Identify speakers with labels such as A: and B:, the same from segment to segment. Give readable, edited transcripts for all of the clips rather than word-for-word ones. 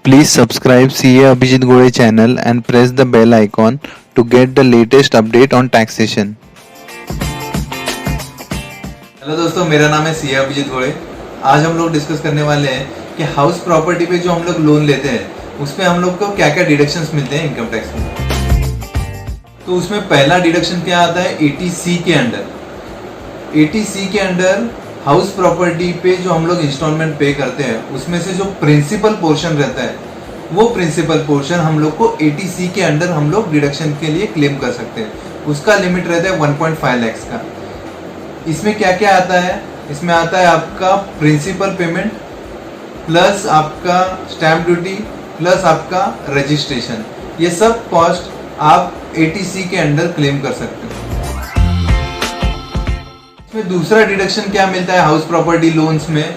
A: Please subscribe CA Abhijit Gore channel and press the bell icon to get the latest update on taxation.
B: Hello दोस्तों, मेरा नाम है CA Abhijit गोड़े। आज हम लोग डिस्कस करने वाले हैं कि हाउस प्रॉपर्टी पे जो हम लोग लोन लेते हैं उसमें हम लोग को क्या क्या डिडक्शंस मिलते हैं इनकम टैक्स में। तो उसमें पहला डिडक्शन क्या आता है 80C के अंडर। 80C के अंडर हाउस प्रॉपर्टी पे जो हम लोग इंस्टॉलमेंट पे करते हैं उसमें से जो प्रिंसिपल पोर्शन रहता है वो प्रिंसिपल पोर्शन हम लोग को 80C के अंडर हम लोग डिडक्शन के लिए क्लेम कर सकते हैं। उसका लिमिट रहता है 1.5 लाख का। इसमें क्या क्या आता है? इसमें आता है आपका प्रिंसिपल पेमेंट प्लस आपका स्टैम्प ड्यूटी प्लस आपका रजिस्ट्रेशन। ये सब कॉस्ट आप 80C के अंडर क्लेम कर सकते हो। इसमें दूसरा डिडक्शन क्या मिलता है हाउस प्रॉपर्टी लोन्स में,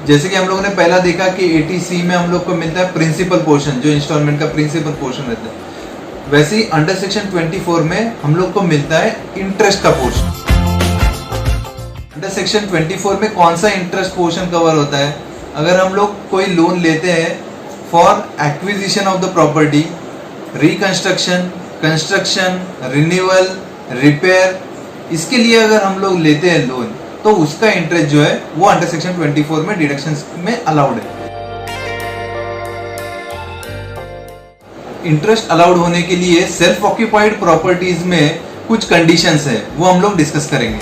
B: जैसे कि हम लोगों ने पहला देखा कि 80C में हम लोग को मिलता है प्रिंसिपल पोर्शन, जो इंस्टॉलमेंट का प्रिंसिपल पोर्शन रहता है। वैसे ही अंडर सेक्शन 24 में हम लोग को मिलता है इंटरेस्ट का पोर्शन। अंडर सेक्शन 24 में कौन सा इंटरेस्ट पोर्शन कवर होता है? अगर हम लोग कोई लोन लेते हैं for acquisition of the property, reconstruction, construction, renewal, repair, इसके लिए अगर हम लोग लेते हैं लोन तो उसका इंटरेस्ट जो है वो अंडर सेक्शन 24 में डिडक्शंस में अलाउड है। इंटरेस्ट अलाउड होने के लिए सेल्फ ऑक्यूपाइड प्रॉपर्टीज में कुछ कंडीशंस है, वो हम लोग डिस्कस करेंगे।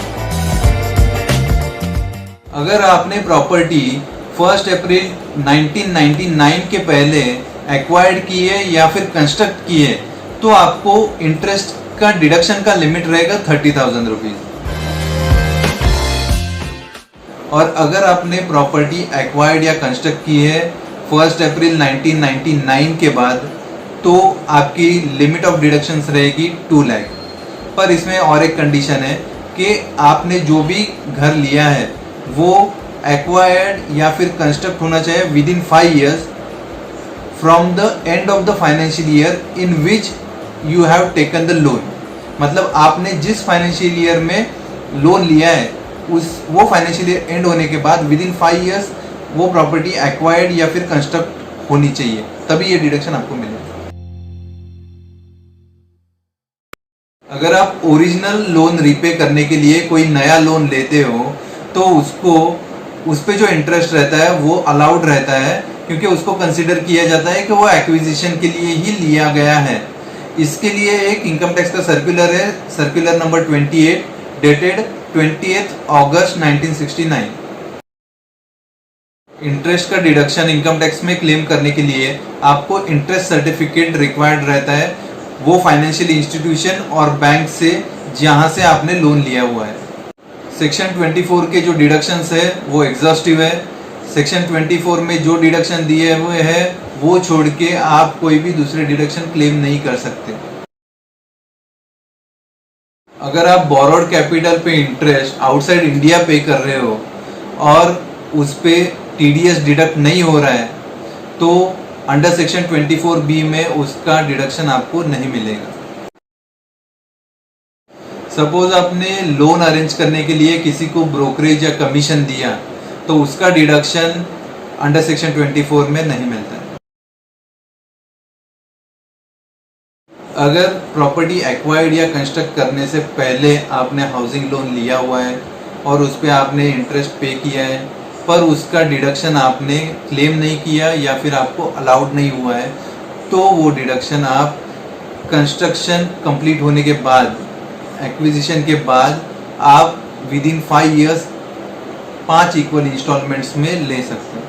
B: अगर आपने प्रॉपर्टी 1 अप्रैल 1999 के पहले एक्वायर्ड की है या फिर कंस्ट्रक्ट की है तो आपको इंटरेस्ट का डिडक्शन का लिमिट रहेगा 30,000 रुपीज। और अगर आपने प्रॉपर्टी एक्वायर्ड या कंस्ट्रक्ट की है 1 अप्रैल 1999 के बाद तो आपकी लिमिट ऑफ डिडक्शंस रहेगी 2 लाख। पर इसमें और एक कंडीशन है कि आपने जो भी घर लिया है वो एक्वायर्ड या फिर कंस्ट्रक्ट होना चाहिए with in 5 years from the end of the financial year in which you have taken the loan. मतलब आपने जिस फाइनेंशियल ईयर में लोन लिया है वो फाइनेंशियल ईयर एंड होने के बाद विद इन 5 years वो प्रॉपर्टी एक्वायर्ड या फिर कंस्ट्रक्ट होनी चाहिए, तभी ये डिडक्शन आपको मिलेगा। अगर आप ओरिजिनल लोन रीपे करने के लिए कोई नया लोन लेते हो तो उस पे जो इंटरेस्ट रहता है वो अलाउड रहता है, क्योंकि उसको कंसिडर किया जाता है कि वो एक्विजिशन के लिए ही लिया गया है। इसके लिए एक इनकम टैक्स का सर्कुलर है, circular number 28 dated 20th August 1969। Interest का डिडक्शन इनकम टैक्स में क्लेम करने के लिए आपको इंटरेस्ट सर्टिफिकेट रिक्वायर्ड रहता है वो फाइनेंशियल इंस्टीट्यूशन और बैंक से जहां से आपने लोन लिया हुआ है। सेक्शन 24 के जो डिडक्शंस है वो एग्जॉस्टिव है। सेक्शन 24 में जो डिडक्शन दिए हुए हैं वो छोड़ के आप कोई भी दूसरे डिडक्शन क्लेम नहीं कर सकते। अगर आप बोरोड कैपिटल पे इंटरेस्ट आउटसाइड इंडिया पे कर रहे हो और उस पे टीडीएस डिडक्ट नहीं हो रहा है तो अंडर सेक्शन 24B में उसका डिडक्शन आपको नहीं मिलेगा। सपोज आपने लोन अरेंज करने के लिए किसी को ब्रोकरेज या कमीशन दिया तो उसका डिडक्शन अंडर सेक्शन 24 में नहीं मिलता है। अगर प्रॉपर्टी एक्वायर्ड या कंस्ट्रक्ट करने से पहले आपने हाउसिंग लोन लिया हुआ है और उस पर आपने इंटरेस्ट पे किया है पर उसका डिडक्शन आपने क्लेम नहीं किया या फिर आपको अलाउड नहीं हुआ है तो वो डिडक्शन आप कंस्ट्रक्शन कंप्लीट होने के बाद, एक्विजिशन के बाद आप within 5 years 5 equal installments में ले सकते हैं।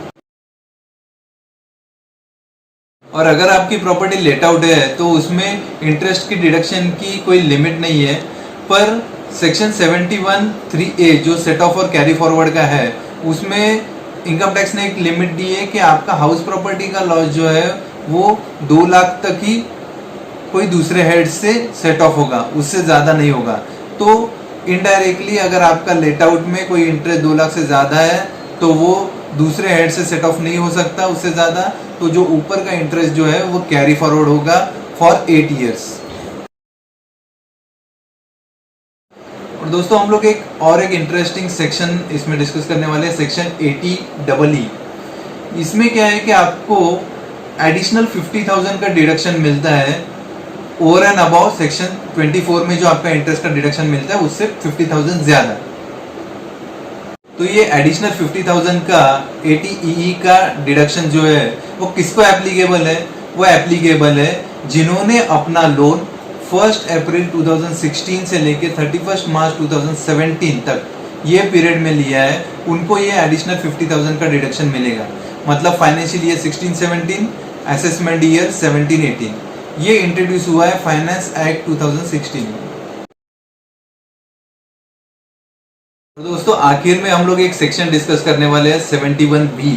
B: और अगर आपकी प्रॉपर्टी लेट आउट है तो उसमें इंटरेस्ट की डिडक्शन की कोई लिमिट नहीं है, पर सेक्शन 71(3)(a जो सेट ऑफ और कैरी फॉरवर्ड का है उसमें इनकम टैक्स ने एक लिमिट दी है कि आपका हाउस प्रॉपर्टी का लॉस जो है वो 2 लाख तक ही कोई दूसरे हेड से सेट ऑफ होगा, उससे ज़्यादा नहीं होगा। तो इनडायरेक्टली अगर आपका लेट आउट में कोई इंटरेस्ट 2 लाख से ज़्यादा है तो वो दूसरे हेड से सेट ऑफ नहीं हो सकता उससे ज़्यादा, तो जो ऊपर का इंटरेस्ट जो है वो कैरी फॉरवर्ड होगा फॉर 8 years। और दोस्तों हम लोग एक इंटरेस्टिंग सेक्शन इसमें डिस्कस करने वाले हैं, सेक्शन 80EE। इसमें क्या है कि आपको एडिशनल 50,000 का डिडक्शन मिलता है ओवर एंड अबाउ सेक्शन 24 में जो आपका इंटरेस्ट का डिडक्शन मिलता है उससे 50,000 ज्यादा। तो ये एडिशनल 50,000 का ATEE का डिडक्शन जो है वो किसको एप्लीकेबल है? वो एप्लीकेबल है जिन्होंने अपना लोन 1 अप्रैल 2016 से लेके 31 मार्च 2017 तक ये पीरियड में लिया है, उनको ये एडिशनल 50,000 का डिडक्शन मिलेगा। मतलब फाइनेंशियल ईयर 16-17, असेसमेंट ईयर 17-18। ये इंट्रोड्यूस हुआ है फाइनेंस एक्ट 2016 में। तो दोस्तों आखिर में हम लोग एक सेक्शन डिस्कस करने वाले हैं 71B।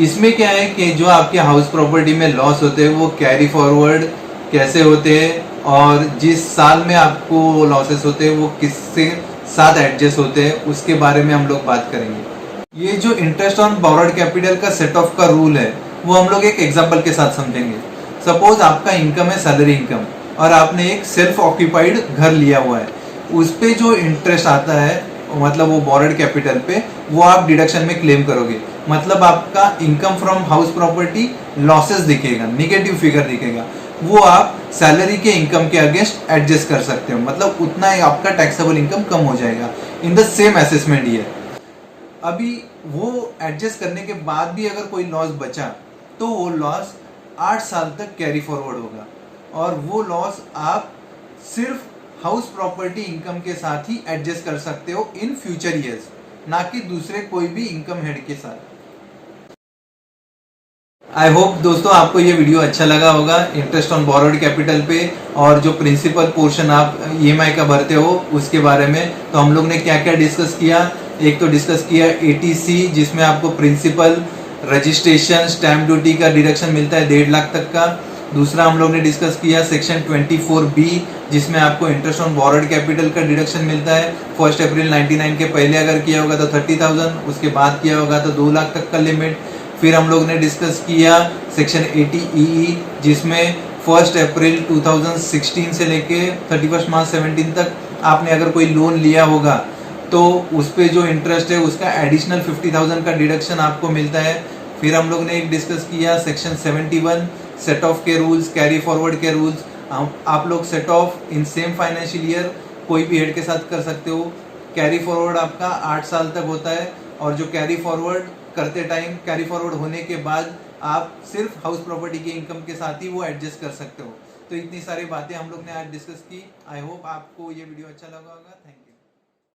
B: इसमें क्या है कि जो आपके हाउस प्रॉपर्टी में लॉस होते हैं वो कैरी फॉरवर्ड कैसे होते हैं और जिस साल में आपको लॉसेस होते हैं वो किससे साथ एडजस्ट होते हैं उसके बारे में हम लोग बात करेंगे। ये जो इंटरेस्ट ऑन बोरोड कैपिटल का सेट ऑफ का रूल है वो हम लोग एक एग्जांपल के साथ समझेंगे। सपोज आपका इनकम है सैलरी इनकम और आपने एक सेल्फ ऑक्यूपाइड घर लिया हुआ है, उस पे जो इंटरेस्ट आता है मतलब वो बोरोड कैपिटल पे वो आप डिडक्शन में क्लेम करोगे। मतलब आपका income from house property losses दिखेगा, निगेटिव फिगर दिखेगा, वो आप सैलरी के इनकम के अगेंस्ट एडजस्ट कर सकते हो। मतलब उतना ही आपका टैक्सेबल इनकम कम हो जाएगा in the same assessment year. अभी वो एडजस्ट करने के बाद भी अगर कोई लॉस बचा तो वो लॉस 8 साल तक कैरी फॉरवर्ड होगा और वो लॉस आप सिर्फ हाउस प्रॉपर्टी इनकम के साथ ही एडजस्ट कर सकते हो इन फ्यूचर ईयर्स, ना कि दूसरे कोई भी इनकम हेड के साथ। आई होप दोस्तों आपको ये वीडियो अच्छा लगा होगा इंटरेस्ट ऑन बोरोड कैपिटल पे और जो प्रिंसिपल पोर्शन आप EMI का भरते हो उसके बारे में। तो हम लोग ने क्या क्या डिस्कस किया, एक तो डिस्कस किया ATC जिसमें आपको प्रिंसिपल, रजिस्ट्रेशन, स्टैम्प ड्यूटी का डिडक्शन मिलता है 1.5 लाख तक का। दूसरा हम लोग ने डिस्कस किया सेक्शन 24B जिसमें आपको इंटरेस्ट ऑन बोरोड कैपिटल का डिडक्शन मिलता है 1 अप्रैल 99 के पहले अगर किया होगा तो 30,000, उसके बाद किया होगा तो 2 लाख तक का लिमिट। फिर हम लोग ने डिस्कस किया सेक्शन 80EE जिसमें 1 अप्रैल 2016 से लेके 31 मार्च 17 तक आपने अगर कोई लोन लिया होगा तो उस पे जो इंटरेस्ट है उसका एडिशनल 50,000 का डिडक्शन आपको मिलता है। फिर हम लोग ने एक डिस्कस किया सेक्शन 71 सेट ऑफ के रूल्स, कैरी फॉरवर्ड के रूल्स। आप लोग set of in same financial year कोई भी हेड के साथ कर सकते हो। कैरी फॉरवर्ड आपका 8 साल तक होता है और जो कैरी फॉरवर्ड करते टाइम कैरी फॉरवर्ड होने के बाद आप सिर्फ हाउस प्रॉपर्टी के इनकम के साथ ही वो एडजस्ट कर सकते हो। तो इतनी सारी बातें हम लोग ने आज डिस्कस की। आई होप आपको ये वीडियो अच्छा लगा होगा। Thank you.